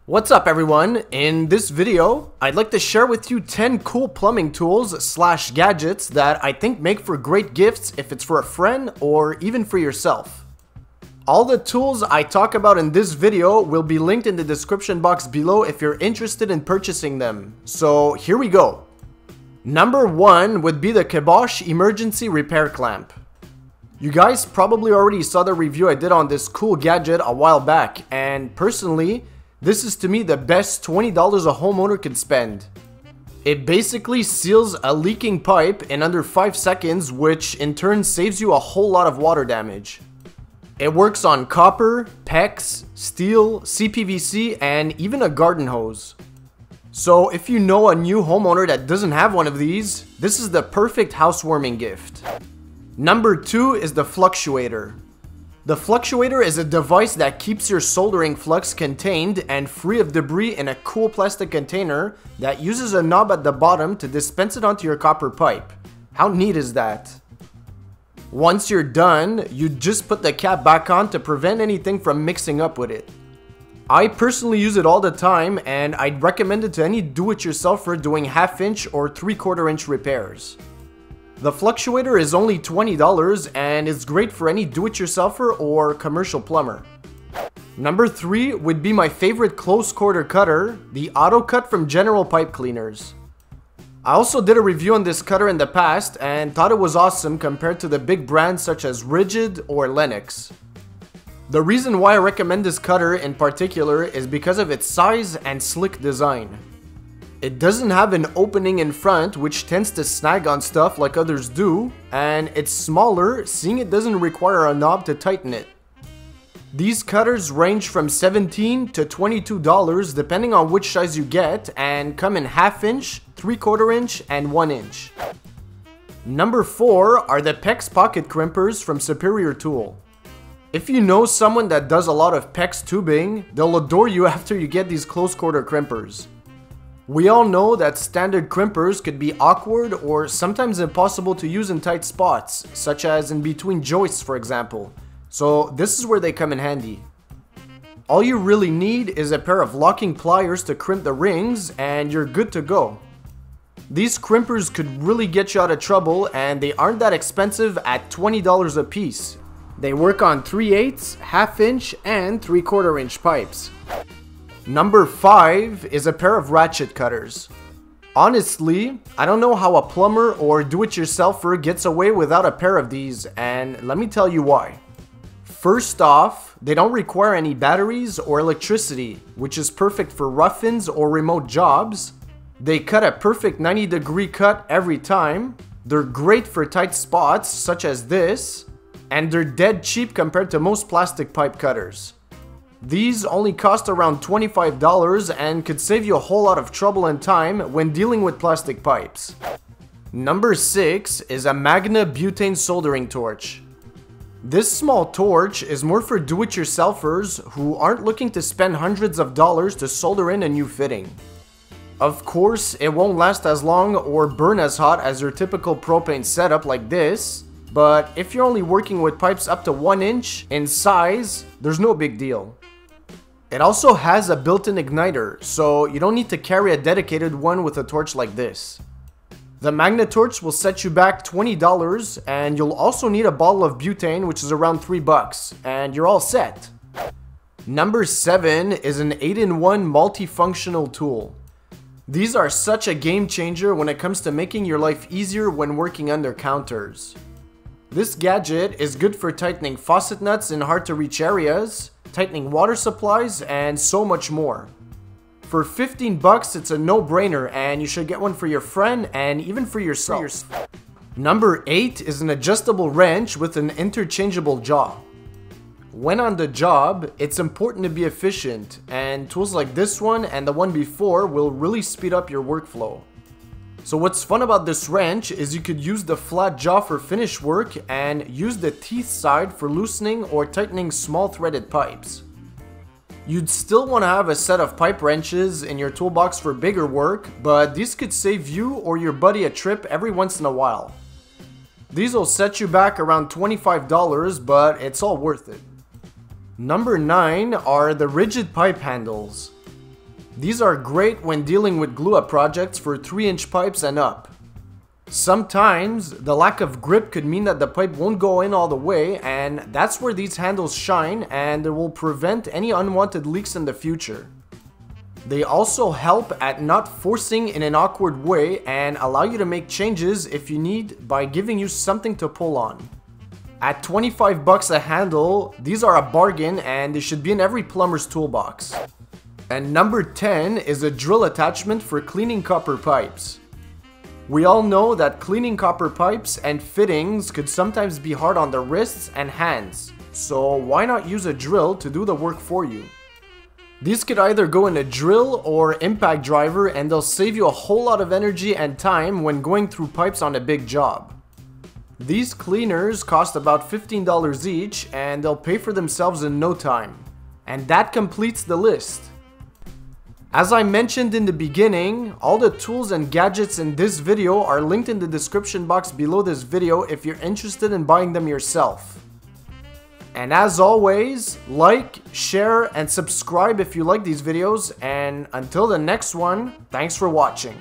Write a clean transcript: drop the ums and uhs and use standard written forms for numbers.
What's up everyone? In this video, I'd like to share with you 10 cool plumbing tools slash gadgets that I think make for great gifts if it's for a friend or even for yourself. All the tools I talk about in this video will be linked in the description box below if you're interested in purchasing them. So here we go. Number 1 would be the Kibosh emergency repair clamp. You guys probably already saw the review I did on this cool gadget a while back, and personally, this is to me the best $20 a homeowner could spend. It basically seals a leaking pipe in under 5 seconds, which in turn saves you a whole lot of water damage. It works on copper, PEX, steel, CPVC, and even a garden hose. So if you know a new homeowner that doesn't have one of these, this is the perfect housewarming gift. Number 2 is the Fluctuator. The Fluctuator is a device that keeps your soldering flux contained and free of debris in a cool plastic container that uses a knob at the bottom to dispense it onto your copper pipe. How neat is that? Once you're done, you just put the cap back on to prevent anything from mixing up with it. I personally use it all the time, and I'd recommend it to any do-it-yourselfer doing 1/2 inch or 3/4 inch repairs. The Fluctuator is only $20 and is great for any do-it-yourselfer or commercial plumber. Number 3 would be my favorite close quarter cutter, the Autocut from General Pipe Cleaners. I also did a review on this cutter in the past and thought it was awesome compared to the big brands such as Rigid or Lennox. The reason why I recommend this cutter in particular is because of its size and slick design. It doesn't have an opening in front, which tends to snag on stuff like others do, and it's smaller, seeing it doesn't require a knob to tighten it. These cutters range from $17 to $22 depending on which size you get, and come in 1/2 inch, 3/4 inch, and 1 inch. Number 4 are the PEX pocket crimpers from Superior Tool. If you know someone that does a lot of PEX tubing, they'll adore you after you get these close quarter crimpers. We all know that standard crimpers could be awkward or sometimes impossible to use in tight spots, such as in between joists for example, so this is where they come in handy. All you really need is a pair of locking pliers to crimp the rings and you're good to go. These crimpers could really get you out of trouble, and they aren't that expensive at $20 a piece. They work on 3/8, 1/2 inch, and 3/4 inch pipes. Number 5 is a pair of Ratchet Cutters. Honestly, I don't know how a plumber or do-it-yourselfer gets away without a pair of these, and let me tell you why. First off, they don't require any batteries or electricity, which is perfect for rough-ins or remote jobs. They cut a perfect 90-degree cut every time. They're great for tight spots such as this, and they're dead cheap compared to most plastic pipe cutters. These only cost around $25 and could save you a whole lot of trouble and time when dealing with plastic pipes. Number 6 is a Magna Butane soldering torch. This small torch is more for do-it-yourselfers who aren't looking to spend hundreds of dollars to solder in a new fitting. Of course, it won't last as long or burn as hot as your typical propane setup like this, but if you're only working with pipes up to 1 inch in size, there's no big deal. It also has a built-in igniter, so you don't need to carry a dedicated one with a torch like this. The Magna torch will set you back $20, and you'll also need a bottle of butane, which is around $3, and you're all set. Number 7 is an 8-in-1 multifunctional tool. These are such a game changer when it comes to making your life easier when working under counters. This gadget is good for tightening faucet nuts in hard to reach areas, tightening water supplies, and so much more. For $15, it's a no-brainer, and you should get one for your friend and even for yourself. Number 8 is an adjustable wrench with an interchangeable jaw. When on the job, it's important to be efficient, and tools like this one and the one before will really speed up your workflow. So what's fun about this wrench is you could use the flat jaw for finish work and use the teeth side for loosening or tightening small threaded pipes. You'd still want to have a set of pipe wrenches in your toolbox for bigger work, but these could save you or your buddy a trip every once in a while. These will set you back around $25, but it's all worth it. Number 9 are the rigid pipe handles. These are great when dealing with glue-up projects for 3-inch pipes and up. Sometimes, the lack of grip could mean that the pipe won't go in all the way, and that's where these handles shine and it will prevent any unwanted leaks in the future. They also help at not forcing in an awkward way and allow you to make changes if you need by giving you something to pull on. At 25 bucks a handle, these are a bargain and they should be in every plumber's toolbox. And number 10 is a drill attachment for cleaning copper pipes. We all know that cleaning copper pipes and fittings could sometimes be hard on the wrists and hands, so why not use a drill to do the work for you? These could either go in a drill or impact driver and they'll save you a whole lot of energy and time when going through pipes on a big job. These cleaners cost about $15 each and they'll pay for themselves in no time. And that completes the list. As I mentioned in the beginning, all the tools and gadgets in this video are linked in the description box below this video if you're interested in buying them yourself. And as always, like, share, and subscribe if you like these videos, and until the next one, thanks for watching.